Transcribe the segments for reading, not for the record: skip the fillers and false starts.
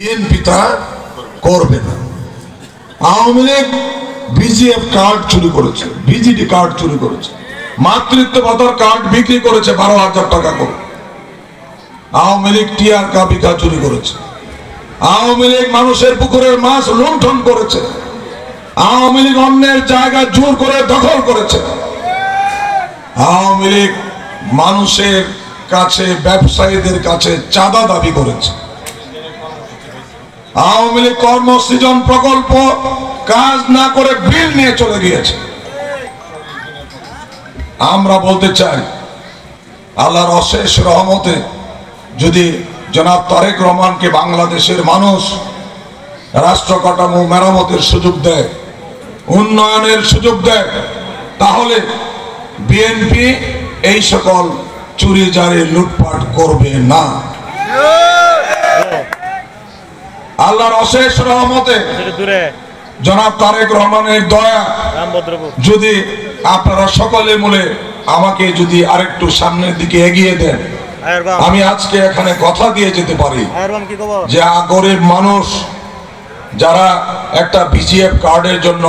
BNP তা করবে না। আওয়ামী লীগ বিজিএফ কার্ড চুরি করেছে, ভিজিডি কার্ড চুরি করেছে, মাতৃত্ব ভাতার কার্ড বিক্রি করেছে 12,000 টাকা করে। আওয়ামী লীগ টিআর কাবিকা চুরি করেছে। আওয়ামী লীগ মানুষের পুকুরের মাছ লুণ্ঠন করেছে। আওয়ামী লীগ অন্যের জায়গা জোর করে দখল করেছে। আওয়ামী লীগ মানুষের কাছে, ব্যবসায়ীদের কাছে চাঁদা দাবি করেছে। আওয়ামী লীগ কর্মসৃজন প্রকল্প কাজ না করে বিল নিয়ে চলে গিয়েছে। আমরা বলতে চাই, আল্লাহর অশেষ রহমতে যদি জনাব তারেক রহমানকে বাংলাদেশের মানুষ রাষ্ট্র কাঠামো মেরামতের সুযোগ দেয়, উন্নয়নের সুযোগ দেয়, তাহলে বিএনপি এই সকল চুরি জারি লুটপাট করবে না। আল্লাহর অশেষ রহমতে জনাব তারেক রহমানের দয়া যদি আপনারা সকলে মিলে আমাকে যদি আরেকটু সামনের দিকে এগিয়ে দেন, আমি আজকে এখানে কথা দিয়ে যেতে পারি যে গরিব মানুষ যারা একটা বিজিএফ কার্ডের জন্য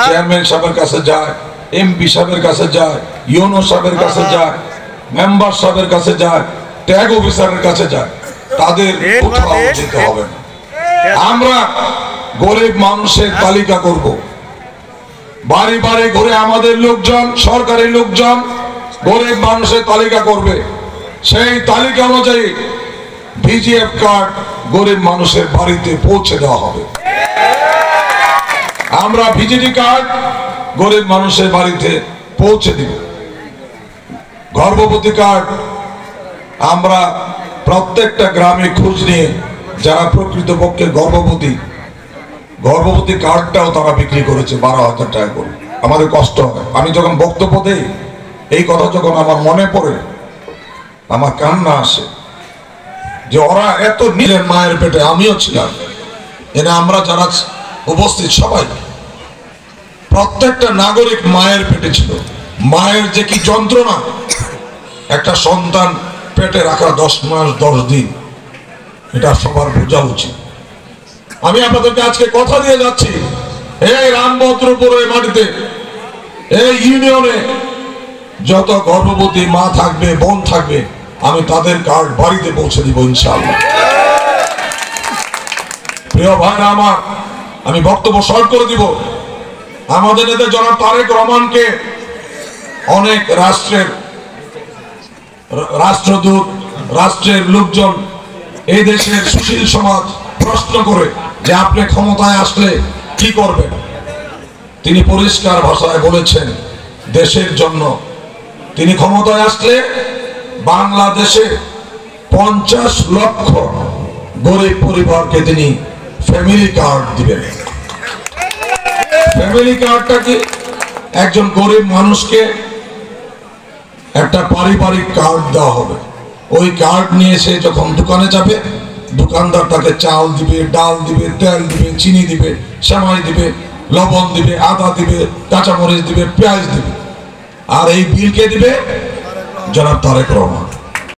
চেয়ারম্যান সাহেবের কাছে যায়, এমপি সাহেবের কাছে যায়, ইউনো সাহেবের কাছে যায়, মেম্বার সাহেবের কাছে যায়, ট্যাগ অফিসারের কাছে যায়, তাদের কোথাও যেতে হবে না। আমরা গরিব মানুষের তালিকা করব, বাড়ি বাড়ি ঘুরে আমাদের লোকজন, সরকারি লোকজন গরিব মানুষের তালিকা করবে। সেই তালিকা অনুযায়ী বিজিএফ কার্ড গরিব মানুষের বাড়িতে পৌঁছে দেওয়া হবে। আমরা ভিজিডি কার্ড গরিব মানুষের বাড়িতে পৌঁছে দিব। গর্ভবতী কার্ড আমরা প্রত্যেকটা গ্রামে খোঁজ নিয়ে যারা প্রকৃতপক্ষে গর্ভবতী কার্ডটাও তারা বিক্রি করেছে 12,000 টাকা করে। আমাদের কষ্ট হয়, আমি যখন বক্তব্য দেই এই কথা যখন আমার মনে পড়ে আমার কান্না আসে যে ওরা এত নিলেন মায়ের পেটে, আমিও ছিলাম, এনে আমরা যারা উপস্থিত সবাই, প্রত্যেকটা নাগরিক মায়ের পেটে ছিল। মায়ের যে কি যন্ত্রণা, একটা সন্তান পেটে রাখা 10 মাস 10 দিন, এটা সবার বোঝা উচিত। আমি আপনাদেরকে আজকে কথা দিয়ে যাচ্ছি, এই রামভদ্রপুরের মাটিতে, এই ইউনিয়নে যত গর্ভবতী মা থাকবে, বোন থাকবে, আমি তাদের কার্ড বাড়িতে পৌঁছে দিব ইনশাআল্লাহ। প্রিয় ভাইরা আমার, আমি বক্তব্য শর্ট করে দিব। আমাদের নেতা জনাব তারেক রহমানকে অনেক রাষ্ট্রদূত, রাষ্ট্রের লোকজন, এই দেশের সুশীল সমাজ প্রশ্ন করে যে আপনি ক্ষমতায় আসলে কি করবেন। তিনি পরিষ্কার ভাষায় বলেছেন দেশের জন্য তিনি ক্ষমতায় আসলে বাংলাদেশে 50 লক্ষ গরিব পরিবারকে তিনি ফ্যামিলি কার্ড দিবেন। ফ্যামিলি কার্ডটা কি? একজন গরিব মানুষকে একটা পারিবারিক কার্ড দেওয়া হবে। ওই কার্ড নিয়ে সে যখন দোকানে যাবে, দোকানদার তাকে চাল দিবে, ডাল দিবে, তেল দিবে, চিনি দিবে, সেমাই দিবে, লবণ দিবে, আদা দিবে, কাঁচামরিচ দিবে, পেঁয়াজ দিবে। আর এই বিল কে দিবে? জনাব তারেক রহমান।